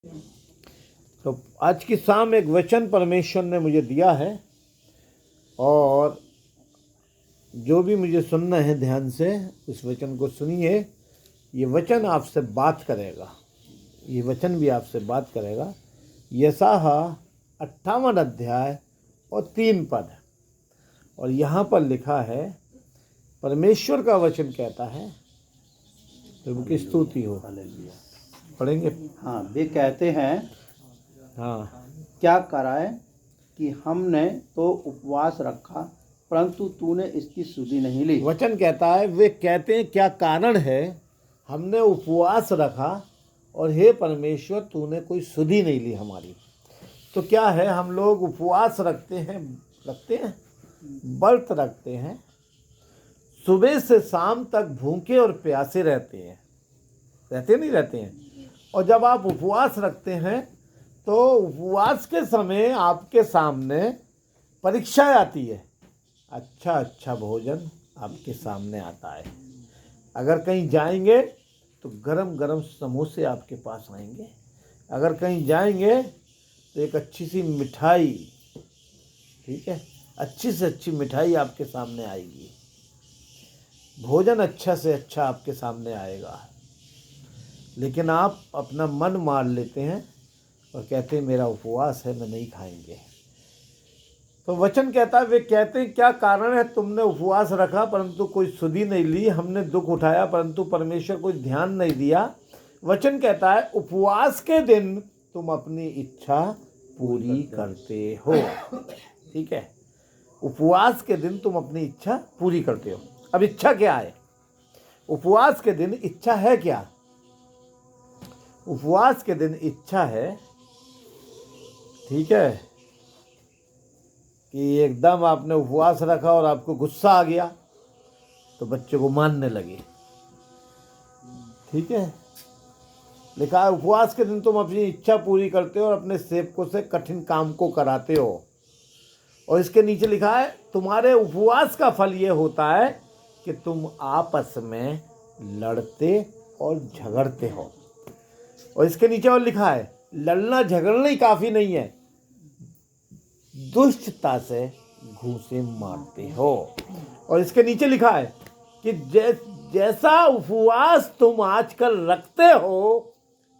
तो आज की शाम एक वचन परमेश्वर ने मुझे दिया है, और जो भी मुझे सुनना है ध्यान से उस वचन को सुनिए। ये वचन आपसे बात करेगा, ये वचन भी आपसे बात करेगा। यशायाह 58 अध्याय और 3 पद, और यहाँ पर लिखा है, परमेश्वर का वचन कहता है, प्रभु की स्तुति हो। पढ़ेंगे। हाँ, वे कहते हैं, हाँ, क्या कराए कि हमने तो उपवास रखा परंतु तूने इसकी सुधि नहीं ली। वचन कहता है, वे कहते हैं क्या कारण है, हमने उपवास रखा और हे परमेश्वर तूने कोई सुधि नहीं ली हमारी। तो क्या है, हम लोग उपवास रखते हैं व्रत रखते हैं, सुबह से शाम तक भूखे और प्यासे रहते हैं, रहते हैं। और जब आप उपवास रखते हैं तो उपवास के समय आपके सामने परीक्षा आती है। अच्छा भोजन आपके सामने आता है। अगर कहीं जाएंगे तो गरम गरम समोसे आपके पास आएंगे। अगर कहीं जाएंगे तो एक अच्छी सी मिठाई, ठीक है, अच्छी से अच्छी मिठाई आपके सामने आएगी। भोजन अच्छा से अच्छा आपके सामने आएगा। लेकिन आप अपना मन मार लेते हैं और कहते हैं मेरा उपवास है, मैं नहीं खाएंगे। तो वचन कहता है, वे कहते हैं क्या कारण है, तुमने उपवास रखा परंतु कोई सुधि नहीं ली, हमने दुख उठाया परंतु परमेश्वर कोई ध्यान नहीं दिया। वचन कहता है, उपवास के दिन तुम अपनी इच्छा पूरी करते हो। ठीक है, उपवास के दिन तुम अपनी इच्छा पूरी करते हो। अब इच्छा क्या है? उपवास के दिन इच्छा है क्या? उपवास के दिन इच्छा है, ठीक है, कि एकदम आपने उपवास रखा और आपको गुस्सा आ गया तो बच्चे को मारने लगे। ठीक है, लिखा है उपवास के दिन तुम अपनी इच्छा पूरी करते हो और अपने सेवकों से कठिन काम को कराते हो। और इसके नीचे लिखा है, तुम्हारे उपवास का फल ये होता है कि तुम आपस में लड़ते और झगड़ते हो। और इसके नीचे और लिखा है, लड़ना झगड़ना ही काफी नहीं है, दुष्टता से घूंसे मारते हो। और इसके नीचे लिखा है कि जैसा उपवास तुम आजकल रखते हो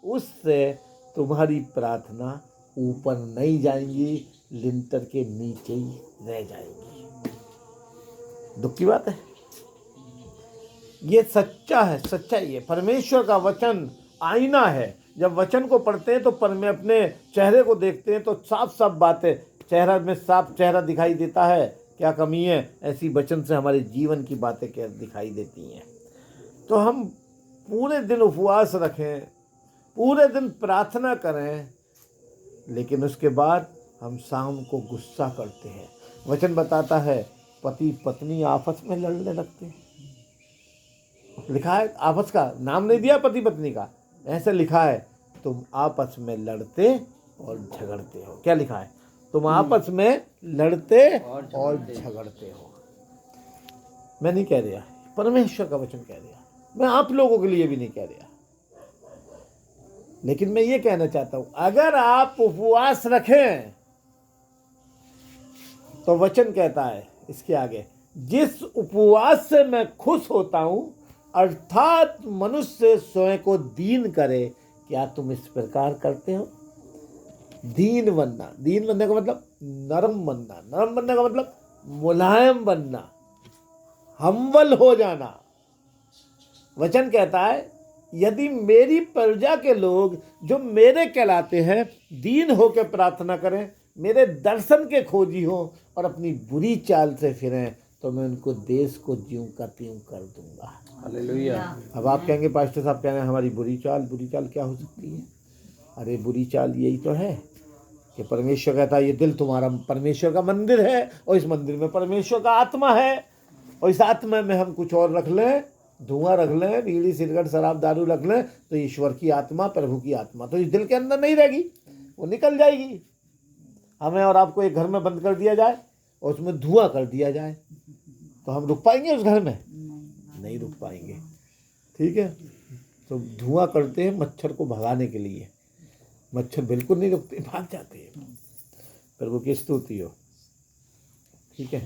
उससे तुम्हारी प्रार्थना ऊपर नहीं जाएंगी, लिंटर के नीचे ही रह जाएंगी। दुख की बात है, ये सच्चा है, सच्चाई है। परमेश्वर का वचन आईना है। जब वचन को पढ़ते हैं तो में अपने चेहरे को देखते हैं तो साफ साफ बातें, चेहरा में साफ चेहरा दिखाई देता है, क्या कमी है, ऐसी वचन से हमारे जीवन की बातें क्या दिखाई देती हैं। तो हम पूरे दिन उपवास रखें, पूरे दिन प्रार्थना करें, लेकिन उसके बाद हम शाम को गुस्सा करते हैं। वचन बताता है, पति पत्नी आपस में लड़ने लगते हैं। लिखा है, आपस का नाम नहीं दिया पति पत्नी का, ऐसे लिखा है, तुम आपस में लड़ते और झगड़ते हो। क्या लिखा है? तुम आपस में लड़ते और झगड़ते हो। मैं नहीं कह रहा, परमेश्वर का वचन कह रहा, मैं आप लोगों के लिए भी नहीं कह रहा। लेकिन मैं ये कहना चाहता हूं, अगर आप उपवास रखें तो वचन कहता है इसके आगे, जिस उपवास से मैं खुश होता हूं, अर्थात मनुष्य स्वयं को दीन करे, क्या तुम इस प्रकार करते हो? दीन बनना, दीन बनने का मतलब नरम बनना, नरम बनने का मतलब मुलायम बनना, हम्बल हो जाना। वचन कहता है, यदि मेरी प्रजा के लोग जो मेरे कहलाते हैं दीन होकर प्रार्थना करें, मेरे दर्शन के खोजी हो और अपनी बुरी चाल से फिरें, तो मैं उनको देश को ज्यों का त्यों कर दूंगा। हालेलुया। अब आप कहेंगे पास्टर साहब कह रहे हैं हमारी बुरी चाल क्या हो सकती है? अरे बुरी चाल यही तो है कि परमेश्वर कहता है, ये दिल तुम्हारा परमेश्वर का मंदिर है और इस मंदिर में परमेश्वर का आत्मा है, और इस आत्मा में हम कुछ और रख लें, धुआं रख लें, बीड़ी सिगरेट शराब दारू रख लें, तो ईश्वर की आत्मा, प्रभु की आत्मा तो इस दिल के अंदर नहीं रहेगी, वो निकल जाएगी। हमें और आपको एक घर में बंद कर दिया जाए और उसमें धुआं कर दिया जाए, तो हम रुक पाएंगे उस घर में? नहीं रुक पाएंगे। ठीक है, तो धुआं करते हैं मच्छर को भगाने के लिए, मच्छर बिल्कुल नहीं रुकते, भाग जाते हैं। प्रभु की स्तुति हो। ठीक है,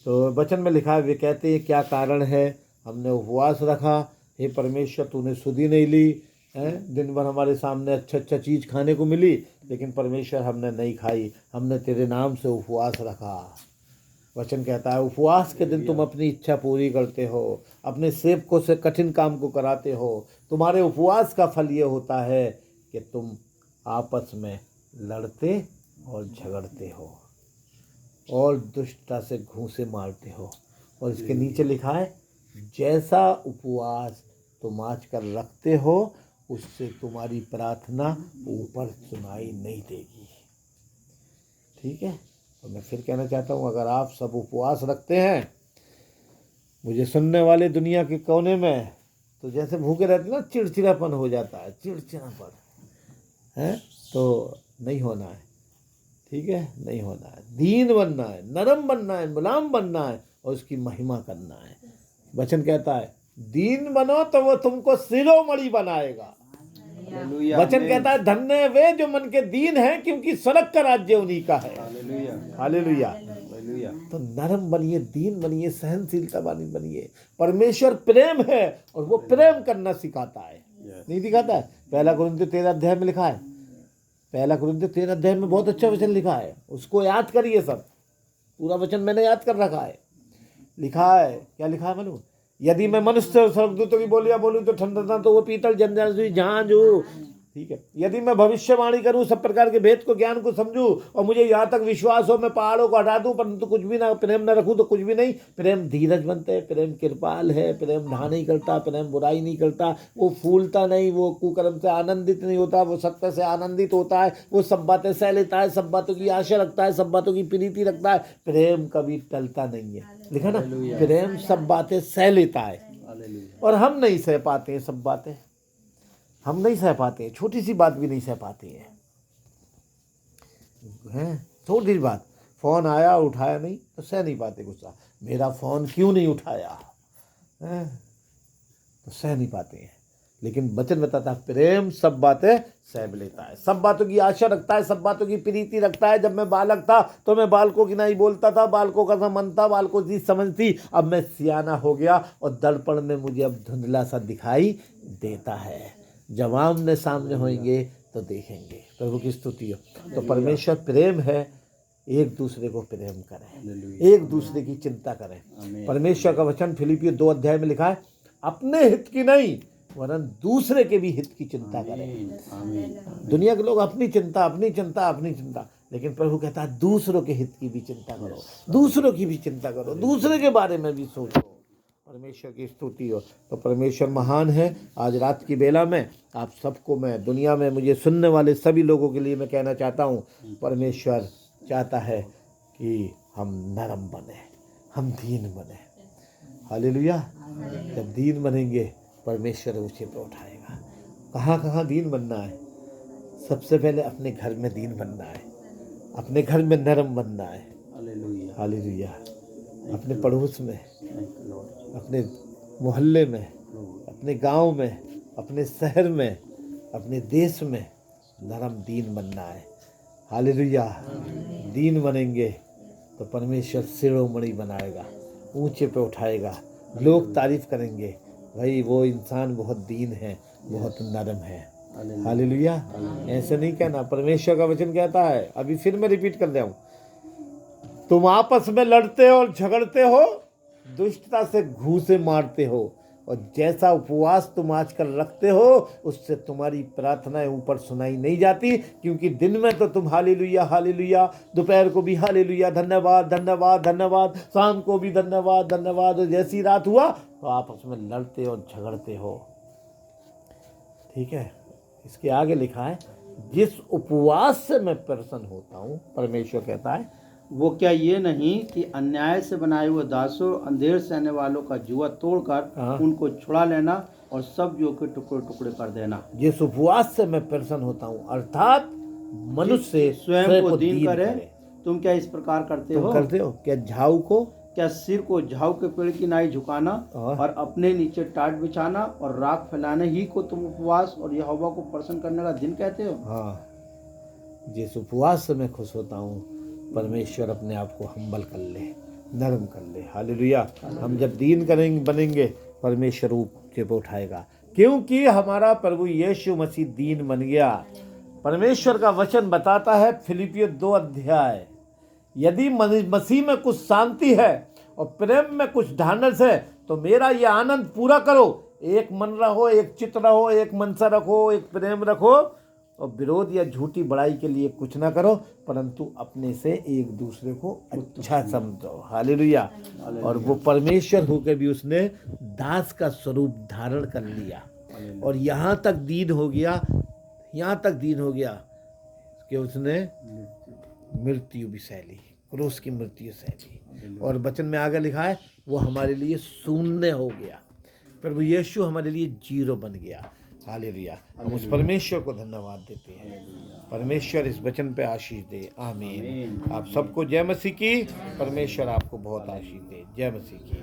तो वचन में लिखा है, वे कहते हैं क्या कारण है, हमने उपवास रखा, हे परमेश्वर तूने सुधि नहीं ली है। दिन भर हमारे सामने अच्छा चीज़ खाने को मिली, लेकिन परमेश्वर हमने नहीं खाई, हमने तेरे नाम से उपवास रखा। वचन कहता है उपवास के दिन तुम अपनी इच्छा पूरी करते हो, अपने सेवकों से कठिन काम को कराते हो। तुम्हारे उपवास का फल ये होता है कि तुम आपस में लड़ते और झगड़ते हो और दुष्टता से घूंसे मारते हो। और इसके नीचे लिखा है, जैसा उपवास तुम आजकल रखते हो उससे तुम्हारी प्रार्थना ऊपर सुनाई नहीं देगी। ठीक है, तो मैं फिर कहना चाहता हूँ, अगर आप सब उपवास रखते हैं, मुझे सुनने वाले दुनिया के कोने में, तो जैसे भूखे रहते ना, चिड़चिड़ापन हो जाता है, चिड़चिड़ापन है, तो नहीं होना है। ठीक है, नहीं होना है, दीन बनना है, नरम बनना है, मुलायम बनना है और उसकी महिमा करना है। वचन कहता है दीन बनो तो वो तुमको शिरोमणि बनाएगा। वचन कहता है धन्य वे जो मन के दीन हैं, क्योंकि स्वर्ग का राज्य उन्हीं का है। हालेलुया। तो नरम बनिए, दीन बनिए, सहनशीलता बनिए। परमेश्वर प्रेम है और वो प्रेम करना सिखाता है, नहीं दिखाता है। पहला कुरिन्थियों 13 अध्याय में लिखा है, पहला कुरिन्थियों 13 अध्याय में बहुत अच्छा वचन लिखा है, उसको याद करिए। सब पूरा वचन मैंने याद कर रखा है। लिखा है, क्या लिखा है मनु, यदि मैं मनुष्य और स्वर्गदूतों की बोलियां बोलूं तो ठंडा तो वो पीतल जंजाल झांझ हूँ। ठीक है, यदि मैं भविष्यवाणी करूं, सब प्रकार के भेद को ज्ञान को समझूं और मुझे यहाँ तक विश्वास हो मैं पहाड़ों को हटा दूं, परंतु कुछ भी ना प्रेम न रखूं तो कुछ भी नहीं। प्रेम धीरज बनते है, प्रेम कृपाल है, प्रेम ढा नहीं करता, प्रेम बुराई नहीं करता, वो फूलता नहीं, वो कुकर्म से आनंदित नहीं होता, वो सत्य से आनंदित होता है, वो सब बातें सह लेता है, सब बातों की आशा रखता है, सब बातों की प्रीति रखता है। प्रेम कभी टलता नहीं है, लिखा ना, प्रेम सब बातें सह लेता है। और हम नहीं सह पाते हैं सब बातें, हम नहीं सह पाते हैं, छोटी सी बात भी नहीं सह पाते हैं। छोटी सी बात, फोन आया उठाया नहीं तो सह नहीं पाते गुस्सा, मेरा फोन क्यों नहीं उठाया है, तो सह नहीं पाते हैं। लेकिन वचन बताता है प्रेम सब बातें सह लेता है, सब बातों की आशा रखता है, सब बातों की प्रीति रखता है। जब मैं बालक था तो मैं बालकों की नहीं बोलता था, बालकों का सा मन था, बालकों की समझ थी। अब मैं सियाना हो गया और दर्पण में मुझे अब धुंधला सा दिखाई देता है। जब आमने सामने होंगे तो देखेंगे। प्रभु की स्तुति हो। तो परमेश्वर प्रेम है, एक दूसरे को प्रेम करें, एक दूसरे की चिंता करें। परमेश्वर का वचन फिलिपियों 2 अध्याय में लिखा है, अपने हित की नहीं वरन दूसरे के भी हित की चिंता करें। दुनिया के लोग अपनी चिंता अपनी चिंता अपनी चिंता, लेकिन प्रभु कहता है दूसरों के हित की भी चिंता करो, दूसरों की भी चिंता करो, दूसरे के बारे में भी सोचो। परमेश्वर की स्तुति हो। तो परमेश्वर महान है। आज रात की बेला में आप सबको, मैं दुनिया में मुझे सुनने वाले सभी लोगों के लिए मैं कहना चाहता हूँ, परमेश्वर चाहता है कि हम नरम बने, हम दीन बने। हालेलुया। जब दीन बनेंगे परमेश्वर ऊंचे पे उठाएगा। कहाँ कहाँ दीन बनना है? सबसे पहले अपने घर में दीन बनना है, अपने घर में नरम बनना है। हालेलुया। अपने पड़ोस में, अपने मोहल्ले में, अपने गांव में, अपने शहर में, अपने देश में नरम दीन बनना है। हालेलुया। दीन बनेंगे तो परमेश्वर शिरोमणि बनाएगा, ऊंचे पे उठाएगा, लोग तारीफ करेंगे, भाई वो इंसान बहुत दीन है, बहुत नरम है। हालेलुया। ऐसे नहीं कहना, परमेश्वर का वचन कहता है, अभी फिर मैं रिपीट कर रहा हूं, तुम आपस में लड़ते और झगड़ते हो, दुष्टता से घूंसे मारते हो, और जैसा उपवास तुम आजकल रखते हो उससे तुम्हारी प्रार्थनाएं ऊपर सुनाई नहीं जाती, क्योंकि दिन में तो तुम हालेलुया हालेलुया, दोपहर को भी हालेलुया धन्यवाद धन्यवाद धन्यवाद, शाम को भी धन्यवाद धन्यवाद, और जैसी रात हुआ तो आपस में लड़ते और झगड़ते हो। ठीक है, इसके आगे लिखा है, जिस उपवास से मैं प्रसन्न होता हूँ, परमेश्वर कहता है, वो क्या ये नहीं कि अन्याय से बनाए हुए दासों, अंधेर से आने वालों का जुआ तोड़कर उनको छुड़ा लेना और सब जो के टुकड़े टुकड़े कर देना। जिस उपवास से मैं प्रसन्न होता हूँ, अर्थात मनुष्य स्वयं को दीन करे। तुम क्या इस प्रकार करते हो? क्या झाऊ को क्या सिर को झाऊ के पेड़ की नाई झुकाना और अपने नीचे टाट बिछाना और राख फैलाने ही को तुम उपवास और यहोवा को प्रसन्न करने का दिन कहते हो? हाँ, जिस उपवास से मैं खुश होता हूँ, परमेश्वर अपने आप को हम्बल कर ले, नरम कर ले। हालेलुया। हम जब दीन करेंगे बनेंगे, परमेश्वर ऊंचे पे उठाएगा, क्योंकि हमारा प्रभु यीशु मसीह दीन बन गया। परमेश्वर का वचन बताता है, फिलिपियों 2 अध्याय, यदि मसीह में कुछ शांति है और प्रेम में कुछ ढांढस है, तो मेरा यह आनंद पूरा करो। एक मन रहो, एक चित्त रहो, एक मनसा रखो, एक प्रेम रखो, और विरोध या झूठी बड़ाई के लिए कुछ ना करो, परंतु अपने से एक दूसरे को अच्छा समझो। हालेलुया। और वो परमेश्वर होकर भी उसने दास का स्वरूप धारण कर लिया, और यहाँ तक दीन हो गया कि उसने मृत्यु भी सह ली, क्रूस की मृत्यु सह ली। और वचन में आगे लिखा है, वो हमारे लिए शून्य हो गया। प्रभु यीशु हमारे लिए जीरो बन गया। हालेलुया। हम उस परमेश्वर को धन्यवाद देते हैं। परमेश्वर इस वचन पे आशीष दे। आमीन। आप सबको जय मसीह की। परमेश्वर आपको बहुत आशीष दे। जय मसीह की।